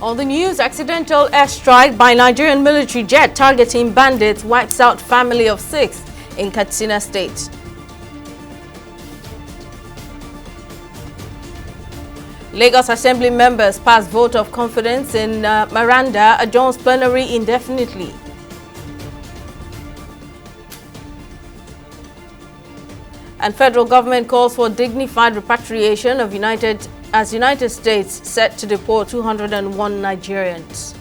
On the news, accidental airstrike by Nigerian military jet targeting bandits wipes out family of 6 in Katsina State. Lagos Assembly members pass vote of confidence in Miranda adjourns plenary indefinitely. And federal government calls for dignified repatriation of United States set to deport 201 Nigerians.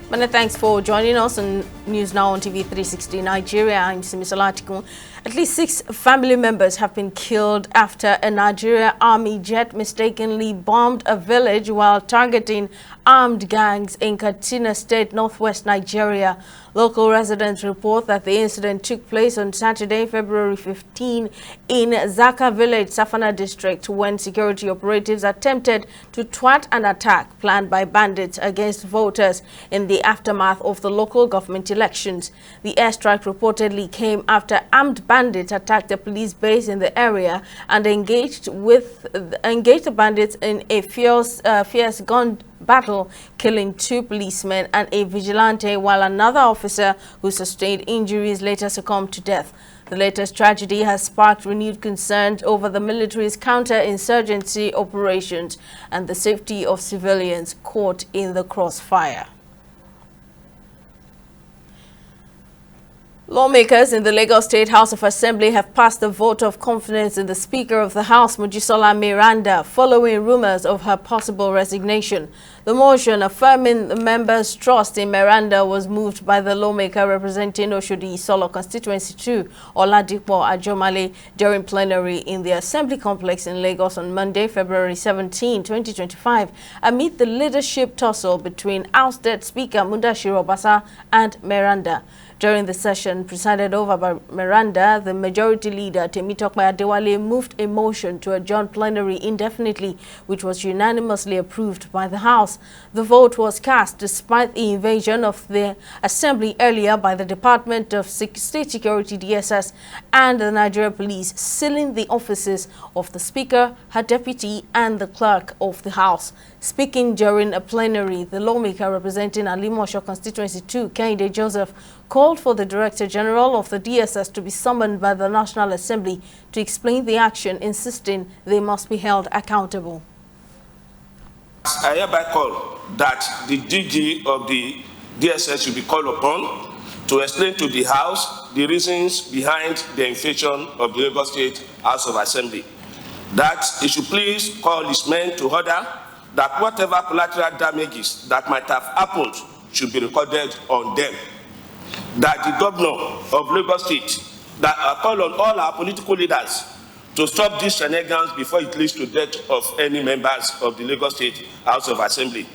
Many thanks for joining us on News Now on TV 360 Nigeria. I'm Simisola Atikun. At least 6 family members have been killed after a Nigeria Army jet mistakenly bombed a village while targeting armed gangs in Katsina State, northwest Nigeria. Local residents report that the incident took place on Saturday, February 15, in Zaka village, Safana district, when security operatives attempted to thwart an attack planned by bandits against voters in the aftermath of the local government elections. The airstrike reportedly came after armed bandits attacked a police base in the area and engaged the bandits in a fierce gun battle, killing 2 policemen and a vigilante, while another officer who sustained injuries later succumbed to death. The latest tragedy has sparked renewed concerns over the military's counter-insurgency operations and the safety of civilians caught in the crossfire. Lawmakers in the Lagos State House of Assembly have passed a vote of confidence in the Speaker of the House, Mojisola Miranda, following rumors of her possible resignation. The motion affirming the members' trust in Miranda was moved by the lawmaker representing Oshodi Solo Constituency 2, Oladipo Ajomale, during plenary in the Assembly Complex in Lagos on Monday, February 17, 2025, amid the leadership tussle between ousted Speaker Mudashiru Obasa and Miranda. During the session presided over by Miranda, the majority leader Temitope Adewale moved a motion to adjourn plenary indefinitely, which was unanimously approved by the House. The vote was cast despite the invasion of the Assembly earlier by the Department of State Security (DSS) and the Nigeria Police, sealing the offices of the Speaker, her deputy, and the Clerk of the House. Speaking during a plenary, the lawmaker representing Alimosho Constituency 2, Kehinde Joseph, called for the Director General of the DSS to be summoned by the National Assembly to explain the action, insisting they must be held accountable. I hereby call that the DG of the DSS should be called upon to explain to the House the reasons behind the invasion of the Lagos State House of Assembly. That he should please call his men to order that whatever collateral damages that might have happened should be recorded on them. That the governor of Lagos State, that I call on all our political leaders to stop these shenanigans before it leads to death of any members of the Lagos State House of Assembly,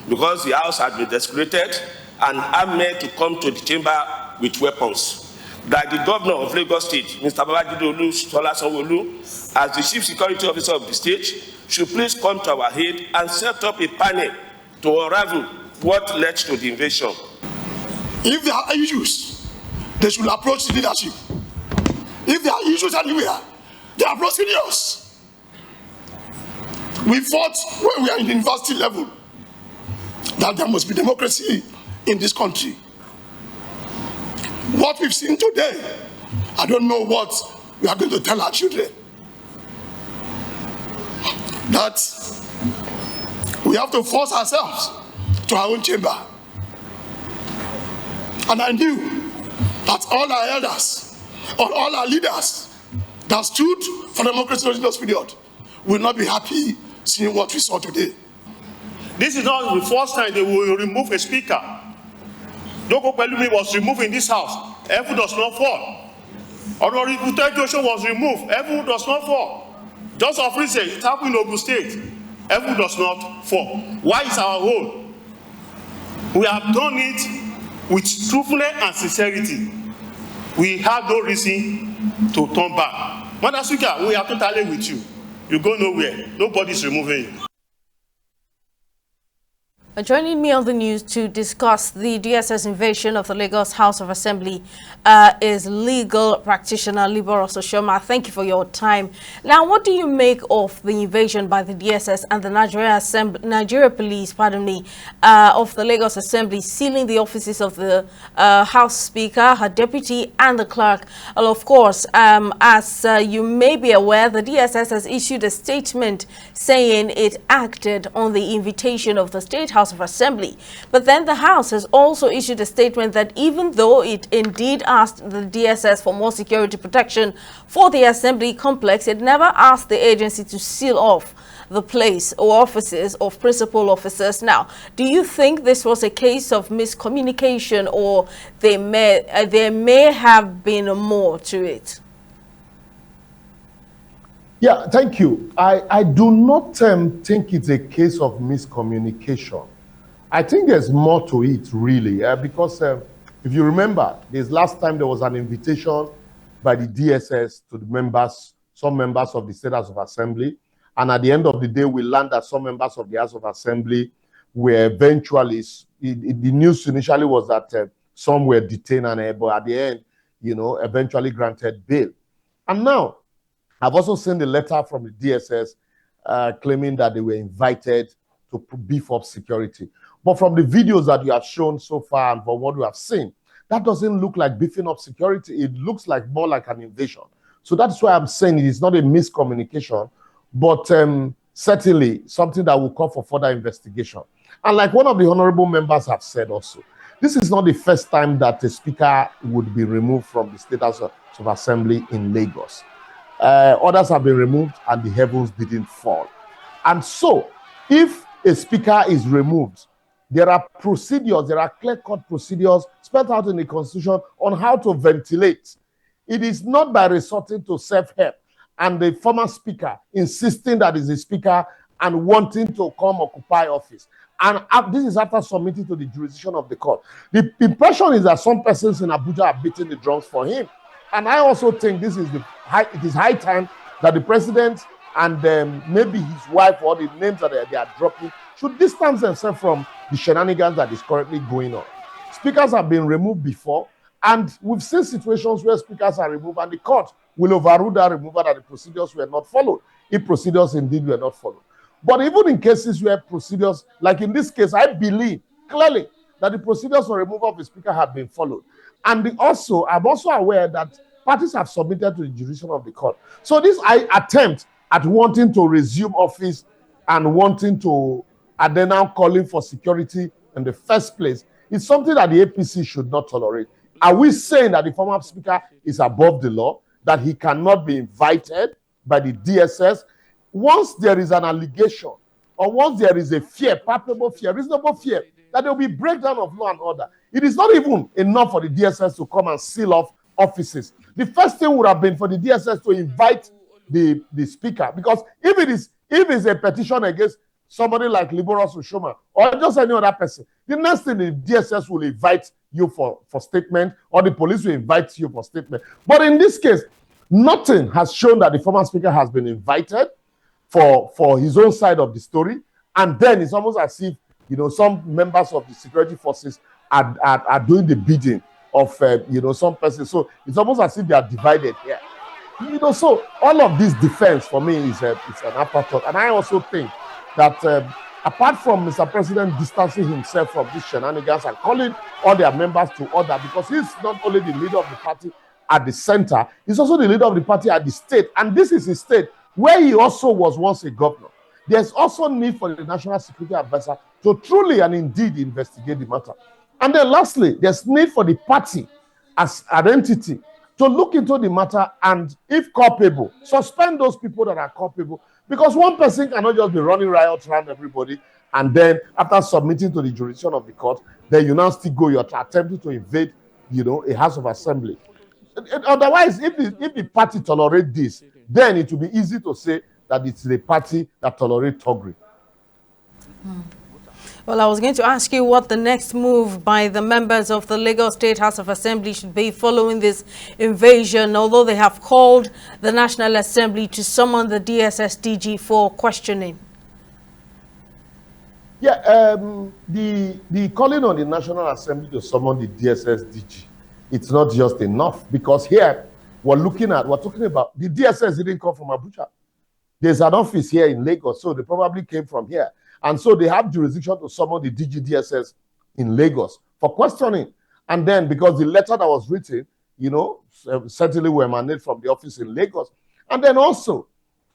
because the House has been desecrated and armed men to come to the chamber with weapons. That the governor of Lagos State, Mr. Babajide Olusola Sanwo-Olu, as the chief security officer of the state, should please come to our aid and set up a panel to unravel what led to the invasion. If there are issues, they should approach the leadership. If there are issues anywhere, they are procedures. We fought when we are in the university level that there must be democracy in this country. What we've seen today, I don't know what we are going to tell our children. That we have to force ourselves to our own chamber. And I knew that all our elders, or all our leaders that stood for democracy in this period will not be happy seeing what we saw today. This is not the first time they will remove a speaker. Doko Pelumi was removed in this house. Heaven does not fall. Honorable Uche Joshua was removed. Heaven does not fall. Just of recent, it happened in Ogun State. Heaven does not fall. Why is our role? We have done it with truthfulness and sincerity. We have no reason to turn back. Madam Speaker, we are totally with you. You go nowhere. Nobody's removing you. Joining me on the news to discuss the DSS invasion of the Lagos House of Assembly is legal practitioner Liboros Oshoma. Thank you for your time. Now, what do you make of the invasion by the DSS and the Nigeria Police, of the Lagos Assembly, sealing the offices of the House Speaker, her deputy, and the clerk? Well, of course, as you may be aware, the DSS has issued a statement saying it acted on the invitation of the State House of Assembly. But then the House has also issued a statement that even though it indeed asked the DSS for more security protection for the Assembly complex, it never asked the agency to seal off the place or offices of principal officers. Now, do you think this was a case of miscommunication, or there may have been more to it? Yeah, thank you. I do not think it's a case of miscommunication. I think there's more to it, really, because if you remember, this last time there was an invitation by the DSS to the members, some members of the State House of Assembly, and at the end of the day, we learned that some members of the House of Assembly were eventually, the news initially was that some were detained, and but at the end, eventually granted bail. And now, I've also seen the letter from the DSS claiming that they were invited to beef up security. But from the videos that you have shown so far and from what we have seen, that doesn't look like beefing up security. It looks like more like an invasion. So that's why I'm saying it is not a miscommunication, but certainly something that will call for further investigation. And like one of the honorable members have said also, this is not the first time that a speaker would be removed from the State House of Assembly in Lagos. Others have been removed and the heavens didn't fall. And so, if a speaker is removed, there are procedures, there are clear-cut procedures spelled out in the Constitution on how to ventilate. It is not by resorting to self-help and the former speaker insisting that is the speaker and wanting to come occupy office. And this is after submitting to the jurisdiction of the court. The impression is that some persons in Abuja are beating the drums for him. And I also think it is high time that the president and maybe his wife, or the names that they are dropping, should distance themselves from the shenanigans that is currently going on. Speakers have been removed before, and we've seen situations where speakers are removed and the court will overrule that removal, that the procedures were not followed, if procedures indeed were not followed. But even in cases where procedures, like in this case, I believe clearly that the procedures for removal of the speaker have been followed. And I'm also aware that parties have submitted to the jurisdiction of the court. So this attempt at wanting to resume office and wanting to, and then now calling for security in the first place, is something that the APC should not tolerate. Are we saying that the former speaker is above the law, that he cannot be invited by the DSS? Once there is an allegation, or once there is a fear, palpable fear, reasonable fear, that there will be breakdown of law and order, it is not even enough for the DSS to come and seal off offices. The first thing would have been for the DSS to invite the speaker, because if it's a petition against somebody like Liboros Oshoma or just any other person, the next thing the DSS will invite you for statement, or the police will invite you for statement. But in this case, nothing has shown that the former speaker has been invited for his own side of the story, and then it's almost as if some members of the security forces are doing the bidding of some person. So it's almost as if they are divided here. So all of this defense for me is an afterthought. And I also think that apart from Mr. President distancing himself from these shenanigans and calling all their members to order, because he's not only the leader of the party at the center, he's also the leader of the party at the state. And this is a state where he also was once a governor. There's also need for the National Security Advisor to truly and indeed investigate the matter. And then lastly, there's need for the party as an entity to look into the matter, and if culpable, suspend those people that are culpable, because one person cannot just be running riots around everybody, and then after submitting to the jurisdiction of the court, then you now still go, you're attempting to invade, a House of Assembly. Otherwise, if the party tolerate this, then it will be easy to say that it's the party that tolerates thuggery. Well, I was going to ask you what the next move by the members of the Lagos State House of Assembly should be following this invasion, although they have called the National Assembly to summon the DSS DG for questioning. Yeah, the calling on the National Assembly to summon the DSS DG, it's not just enough, because here we're talking about the DSS didn't come from Abuja. There's an office here in Lagos, so they probably came from here. And so they have jurisdiction to summon the DG DSS in Lagos for questioning. And then because the letter that was written, you know, certainly were emanated from the office in Lagos. And then also,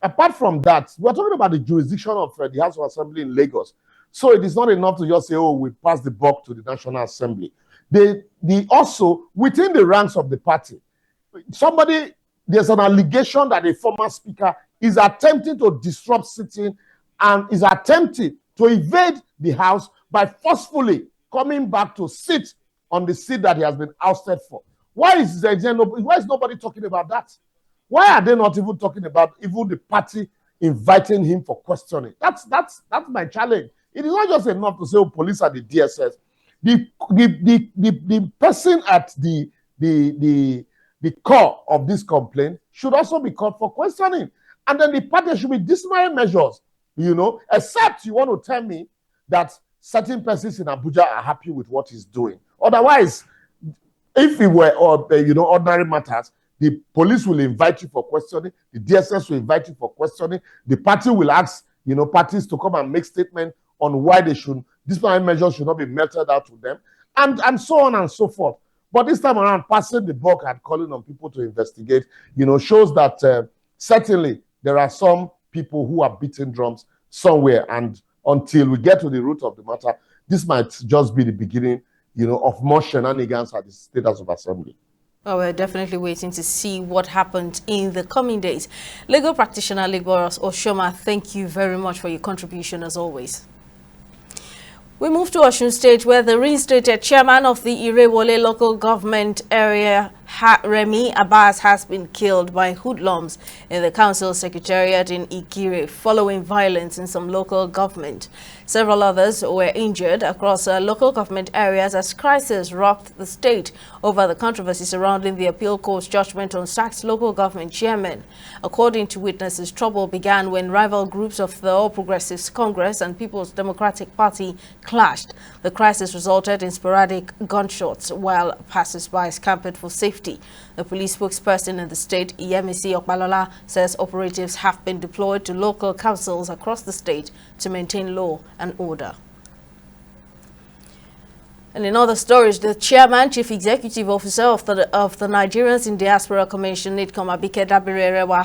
apart from that, we're talking about the jurisdiction of the House of Assembly in Lagos. So it is not enough to just say, oh, we pass the buck to the National Assembly. They also, within the ranks of the party, there's an allegation that a former speaker is attempting to disrupt sitting and is attempting to evade the House by forcefully coming back to sit on the seat that he has been ousted for. Why is nobody talking about that? Why are they not even talking about even the party inviting him for questioning? That's my challenge. It is not just enough to say, oh, police are the DSS. The person at the core of this complaint should also be called for questioning. And then the party should be disciplinary measures, you know, except you want to tell me that certain persons in Abuja are happy with what he's doing. Otherwise, if it were ordinary matters, the police will invite you for questioning, the DSS will invite you for questioning, the party will ask, you know, parties to come and make statement on why disciplinary measures should not be meted out to them, and so on and so forth. But this time around, passing the buck and calling on people to investigate, you know, shows that certainly there are some people who are beating drums somewhere, and until we get to the root of the matter, this might just be the beginning, you know, of more shenanigans at the State House of Assembly. Oh, we're definitely waiting to see what happens in the coming days. Legal practitioner Legboros Oshoma, thank you very much for your contribution as always. We move to Osun State, where the reinstated chairman of the Irewole local government area, Remi Abbas, has been killed by hoodlums in the council secretariat in Ikire following violence in some local government. Several others were injured across local government areas as crisis rocked the state over the controversy surrounding the appeal court's judgment on sacked local government chairmen. According to witnesses, trouble began when rival groups of the All Progressives Congress and People's Democratic Party clashed. The crisis resulted in sporadic gunshots while passers-by scampered for safety. The police spokesperson in the state, Yemisi Okbalola, says operatives have been deployed to local councils across the state to maintain law and order. And in other stories, the chairman, chief executive officer of the Nigerians in Diaspora Commission, NIDCOM, Abike Dabirerewa,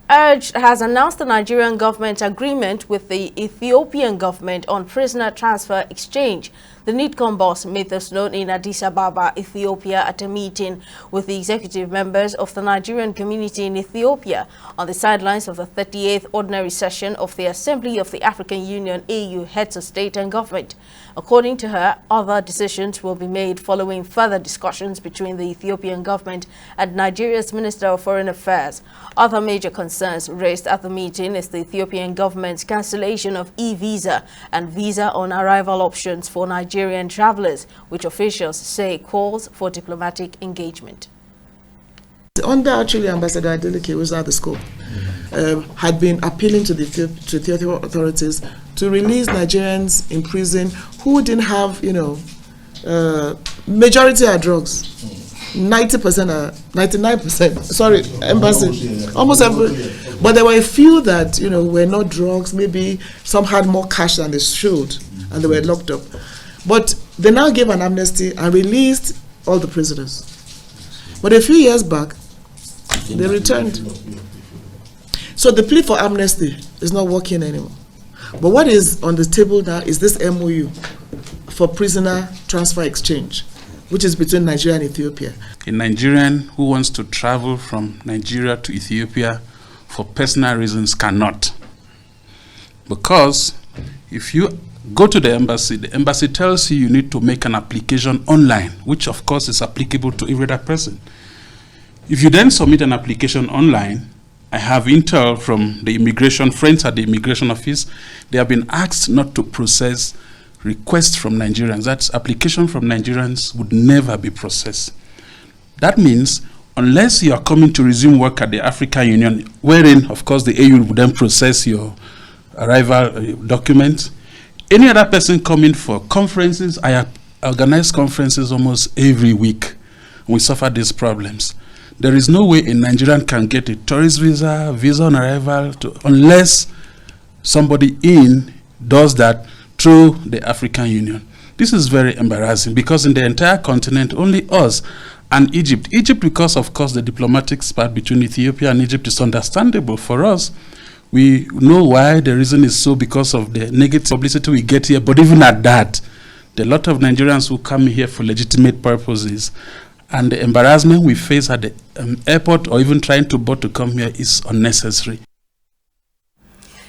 has announced the Nigerian government agreement with the Ethiopian government on prisoner transfer exchange. The NIDCOM boss made this known in Addis Ababa, Ethiopia, at a meeting with the executive members of the Nigerian community in Ethiopia on the sidelines of the 38th ordinary session of the Assembly of the African Union AU heads of state and government. According to her, other decisions will be made following further discussions between the Ethiopian government and Nigeria's Minister of Foreign Affairs. Other major concerns raised at the meeting is the Ethiopian government's cancellation of e-visa and visa on arrival options for Nigerian travelers, which officials say calls for diplomatic engagement. Under actually Ambassador Adeleke, who was at the scope, had been appealing to the Ethiopian authorities to release Nigerians in prison who didn't have, majority are drugs. 90% are, 99%, sorry, embassy, almost every, but there were a few that, were not drugs, maybe some had more cash than they should, and they were locked up. But they now gave an amnesty and released all the prisoners. But a few years back, they returned. So the plea for amnesty is not working anymore. But what is on the table now is this MOU for prisoner transfer exchange, which is between Nigeria and Ethiopia. A Nigerian who wants to travel from Nigeria to Ethiopia for personal reasons cannot. Because if you go to the embassy tells you need to make an application online, which of course is applicable to every other person. If you then submit an application online, I have intel from the immigration friends at the immigration office, they have been asked not to process requests from Nigerians. That application from Nigerians would never be processed. That means unless you are coming to resume work at the African Union, wherein of course the AU would then process your arrival document, any other person coming for conferences, I organize conferences almost every week. We suffer these problems. There is no way a Nigerian can get a tourist visa, visa on arrival, unless somebody does that through the African Union. This is very embarrassing because in the entire continent, only us and Egypt, because of course the diplomatic spat between Ethiopia and Egypt is understandable for us. We know why. The reason is so because of the negative publicity we get here. But even at that, there are a lot of Nigerians who come here for legitimate purposes. And the embarrassment we face at the airport or even trying to board to come here is unnecessary.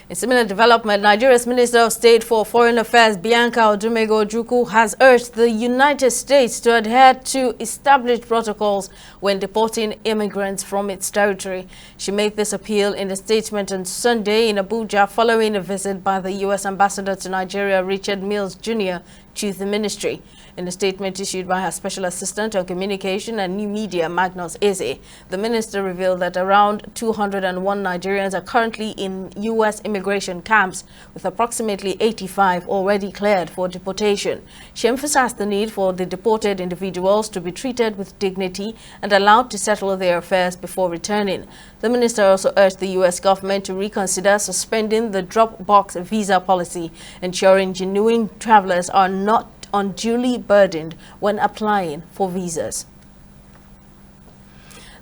In similar development, Nigeria's Minister of State for Foreign Affairs, Bianca Odumego Ojukwu, has urged the United States to adhere to established protocols when deporting immigrants from its territory. She made this appeal in a statement on Sunday in Abuja following a visit by the U.S. Ambassador to Nigeria, Richard Mills Jr., to the ministry. In a statement issued by her Special Assistant on Communication and New Media, Magnus Eze, the minister revealed that around 201 Nigerians are currently in U.S. immigration camps, with approximately 85 already cleared for deportation. She emphasized the need for the deported individuals to be treated with dignity and allowed to settle their affairs before returning. The minister also urged the U.S. government to reconsider suspending the drop-box visa policy, ensuring genuine travelers are not unduly burdened when applying for visas.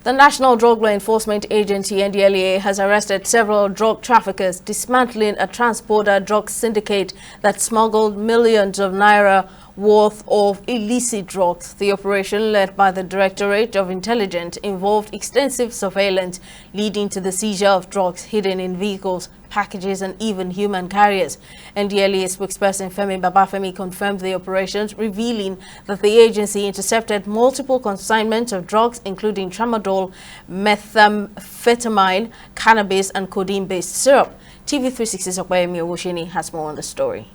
The National Drug Law Enforcement Agency, NDLEA, has arrested several drug traffickers, dismantling a transporter drug syndicate that smuggled millions of naira worth of illicit drugs. The operation, led by the Directorate of Intelligence, involved extensive surveillance, leading to the seizure of drugs hidden in vehicles, packages, and even human carriers. NDLEA spokesperson Femi Babafemi confirmed the operations, revealing that the agency intercepted multiple consignments of drugs, including tramadol, methamphetamine, cannabis, and codeine-based syrup. TV360's Okwayemi Owosheni has more on the story.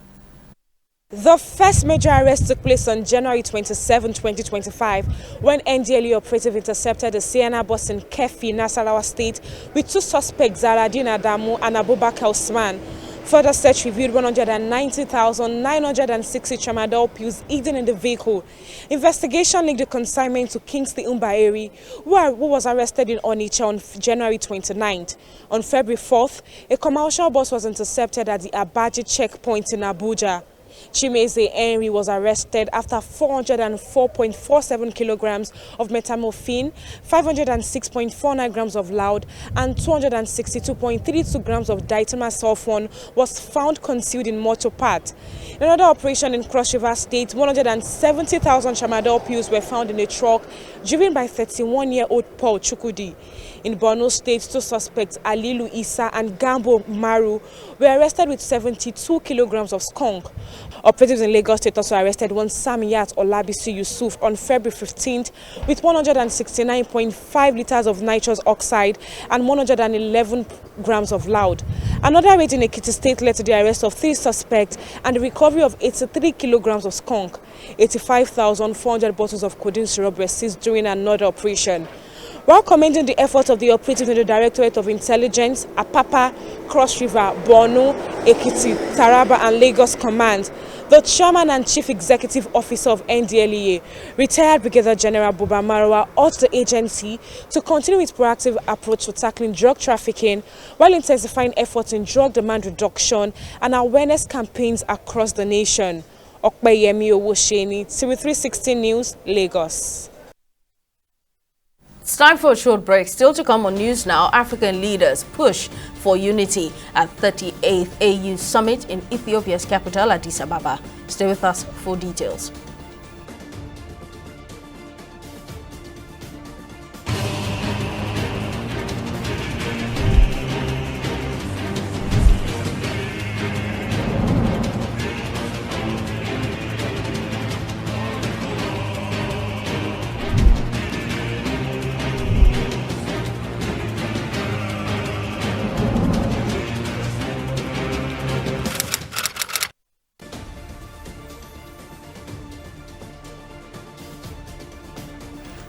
The first major arrest took place on January 27, 2025, when NDLEA operative intercepted a Sienna bus in Kefi, Nasarawa State, with two suspects, Zaradin Adamu and Abubakar Usman. Further search revealed 190,960 tramadol pills hidden in the vehicle. Investigation linked the consignment to Kingsley Umbaeri, who was arrested in Onitsha on January 29th. On February 4th, a commercial bus was intercepted at the Abaji checkpoint in Abuja. Chimeze Henry was arrested after 404.47 kilograms of metamorphine, 506.49 grams of loud, and 262.32 grams of diethyl was found concealed in motor part. In another operation in Cross River State, 170,000 tramadol pills were found in a truck driven by 31-year-old Paul Chukudi. In Borno State, two suspects, Alilu Isa and Gambo Maru, were arrested with 72 kilograms of skunk. Operatives in Lagos State also arrested one Samiyat Olabisi Yusuf on February 15th with 169.5 liters of nitrous oxide and 111 grams of loud. Another raid in Ekiti State led to the arrest of 3 suspects and the recovery of 83 kilograms of skunk. 85,400 bottles of codeine syrup were seized during another operation. While commending the efforts of the operatives in the Directorate of Intelligence, Apapa, Cross River, Borno, Ekiti, Taraba, and Lagos Command, the Chairman and Chief Executive Officer of NDLEA, retired Brigadier General Buba Marwa, urged the agency to continue its proactive approach to tackling drug trafficking while intensifying efforts in drug demand reduction and awareness campaigns across the nation. Okpeyemi Owosheni, TV360 News, Lagos. It's time for a short break. Still to come on News Now, African leaders push for unity at 38th AU Summit in Ethiopia's capital, Addis Ababa. Stay with us for details.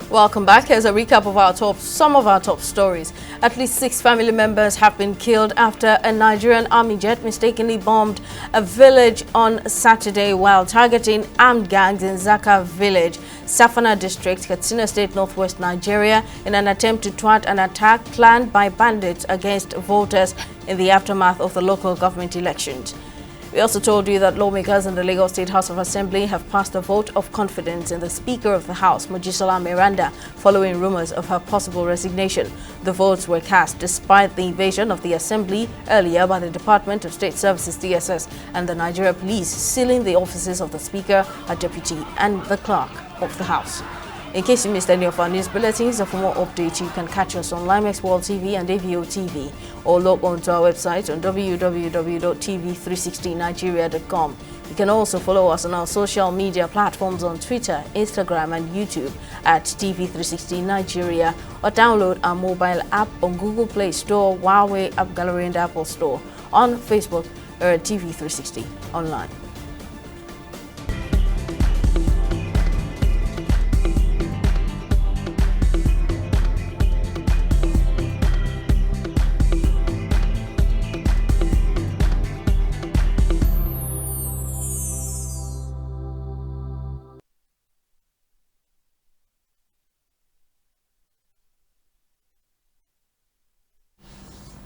Welcome back. Here's a recap of some of our top stories. At least 6 family members have been killed after a Nigerian army jet mistakenly bombed a village on Saturday while targeting armed gangs in Zaka village, Safana district, Katsina State, northwest Nigeria, in an attempt to thwart an attack planned by bandits against voters in the aftermath of the local government elections. We also told you that lawmakers in the Lagos State House of Assembly have passed a vote of confidence in the Speaker of the House, Mojisola Meranda, following rumors of her possible resignation. The votes were cast despite the invasion of the Assembly earlier by the Department of State Services DSS and the Nigeria Police, sealing the offices of the Speaker, her deputy, and the Clerk of the House. In case you missed any of our news bulletins, or for more updates, you can catch us on Limex World TV and AVO TV, or log on to our website on www.tv360nigeria.com. You can also follow us on our social media platforms on Twitter, Instagram, and YouTube at TV360 Nigeria, or download our mobile app on Google Play Store, Huawei App Gallery, and Apple Store, on Facebook, or at TV360 Online.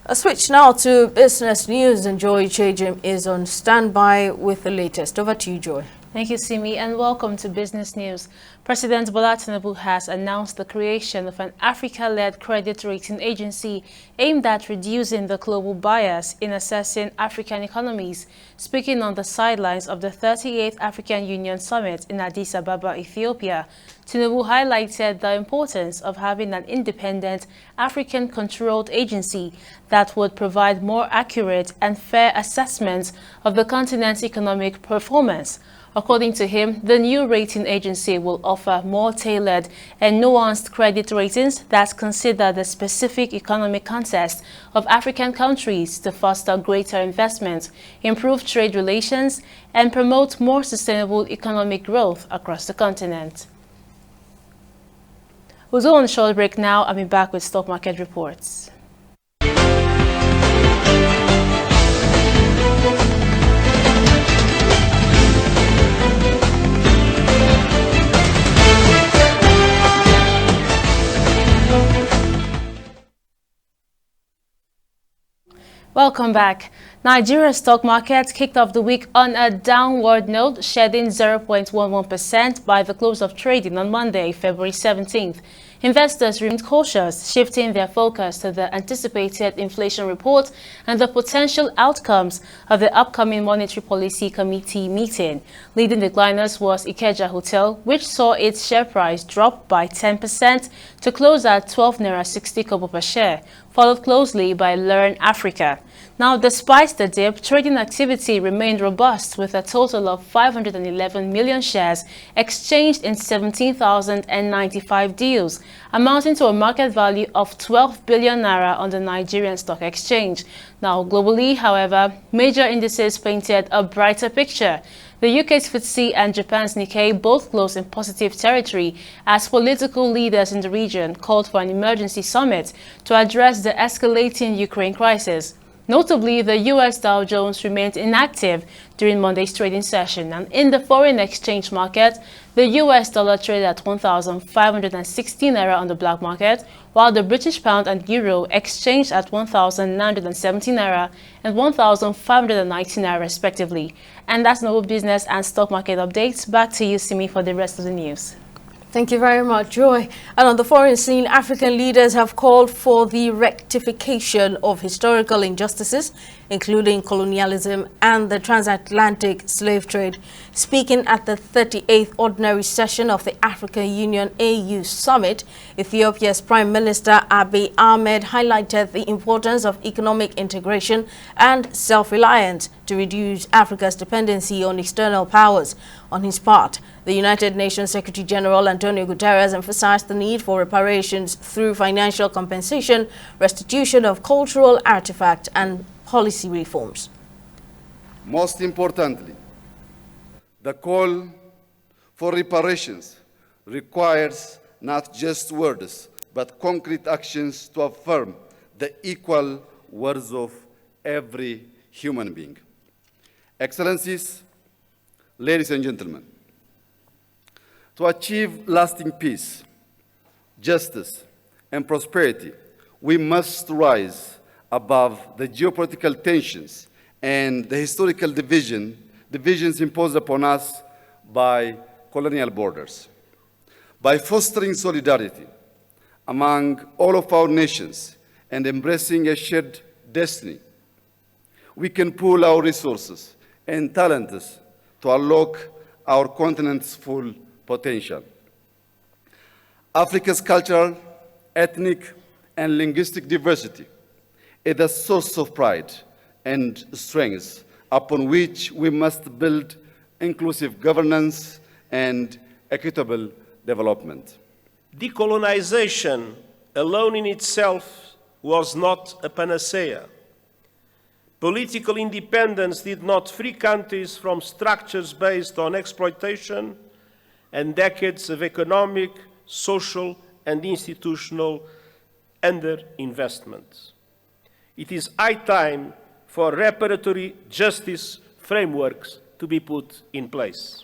A switch now to business news, and Joy Chejim is on standby with the latest. Over to you, Joy. Thank you, Simi, and welcome to Business News. President Bola Tinubu has announced the creation of an Africa-led credit rating agency aimed at reducing the global bias in assessing African economies. Speaking on the sidelines of the 38th African Union Summit in Addis Ababa, Ethiopia, Tinubu highlighted the importance of having an independent, African-controlled agency that would provide more accurate and fair assessments of the continent's economic performance. According to him, the new rating agency will offer more tailored and nuanced credit ratings that consider the specific economic context of African countries to foster greater investment, improve trade relations, and promote more sustainable economic growth across the continent. We'll go on a short break now. I'll be back with stock market reports. Welcome back. Nigeria's stock market kicked off the week on a downward note, shedding 0.11% by the close of trading on Monday, February 17th. Investors remained cautious, shifting their focus to the anticipated inflation report and the potential outcomes of the upcoming Monetary Policy Committee meeting. Leading decliners was Ikeja Hotel, which saw its share price drop by 10% to close at 12 Naira 60 kobo per share, followed closely by Learn Africa. Now, despite the dip, trading activity remained robust with a total of 511 million shares exchanged in 17,095 deals, amounting to a market value of 12 billion naira on the Nigerian Stock Exchange. Now, globally, however, major indices painted a brighter picture. The UK's FTSE and Japan's Nikkei both closed in positive territory as political leaders in the region called for an emergency summit to address the escalating Ukraine crisis. Notably, the US Dow Jones remained inactive during Monday's trading session, and in the foreign exchange market, the US dollar traded at 1,516 naira on the black market, while the British pound and euro exchanged at 1,917 naira and 1,590 naira respectively. And that's Noble Business and Stock Market Updates. Back to you, Simi, for the rest of the news. Thank you very much, Joy. And on the foreign scene, African leaders have called for the rectification of historical injustices, including colonialism and the transatlantic slave trade. Speaking at the 38th Ordinary Session of the African Union AU Summit, Ethiopia's Prime Minister Abiy Ahmed highlighted the importance of economic integration and self-reliance to reduce Africa's dependency on external powers. On his part, the United Nations Secretary General Antonio Guterres emphasized the need for reparations through financial compensation, restitution of cultural artifacts, and policy reforms. Most importantly, the call for reparations requires not just words, but concrete actions to affirm the equal worth of every human being. Excellencies, ladies and gentlemen, to achieve lasting peace, justice, and prosperity, we must rise above the geopolitical tensions and the historical divisions imposed upon us by colonial borders. By fostering solidarity among all of our nations and embracing a shared destiny, we can pool our resources and talents to unlock our continent's full potential. Africa's cultural, ethnic, and linguistic diversity is a source of pride and strength upon which we must build inclusive governance and equitable development. Decolonization alone in itself was not a panacea. Political independence did not free countries from structures based on exploitation and decades of economic, social, and institutional underinvestment. It is high time for reparatory justice frameworks to be put in place.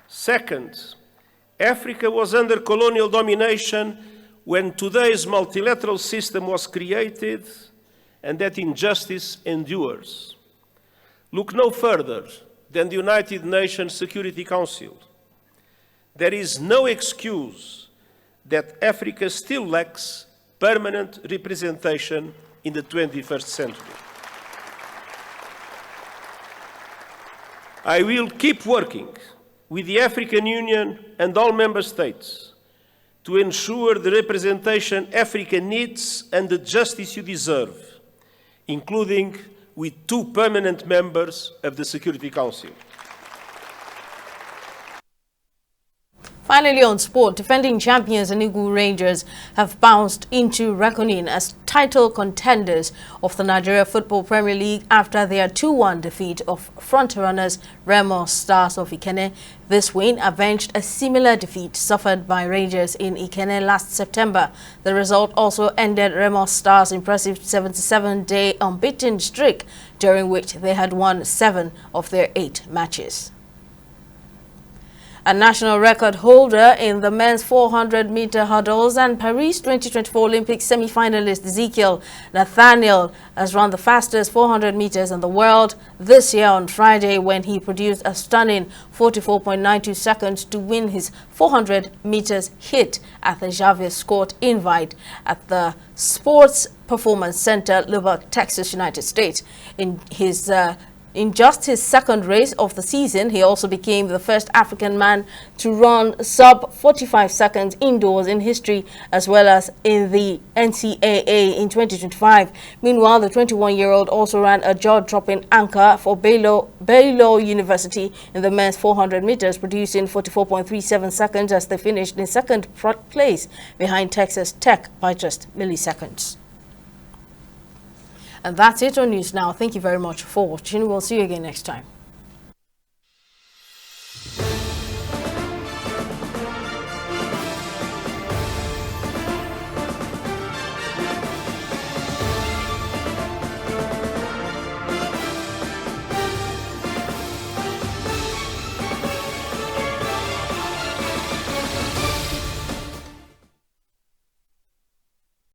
Second, Africa was under colonial domination when today's multilateral system was created, and that injustice endures. Look no further than the United Nations Security Council. There is no excuse that Africa still lacks permanent representation in the 21st century. I will keep working with the African Union and all member states to ensure the representation Africa needs and the justice you deserve, including with 2 permanent members of the Security Council. Finally, on sport, defending champions Enugu Rangers have bounced into reckoning as title contenders of the Nigeria Football Premier League after their 2-1 defeat of front-runners Remo Stars of Ikenne. This win avenged a similar defeat suffered by Rangers in Ikenne last September. The result also ended Remo Stars' impressive 77-day unbeaten streak, during which they had won 7 of their 8 matches. A national record holder in the men's 400-meter hurdles and Paris 2024 Olympic semi-finalist Ezekiel Nathaniel has run the fastest 400 meters in the world this year on Friday, when he produced a stunning 44.92 seconds to win his 400 meters hit at the Jarvis Scott Invite at the Sports Performance Center, Lubbock, Texas, United States. In just his second race of the season, he also became the first African man to run sub-45 seconds indoors in history, as well as in the NCAA in 2025. Meanwhile, the 21-year-old also ran a jaw-dropping anchor for Baylor University in the men's 400 meters, producing 44.37 seconds as they finished in second place behind Texas Tech by just milliseconds. And that's it on News Now. Thank you very much for watching. We'll see you again next time.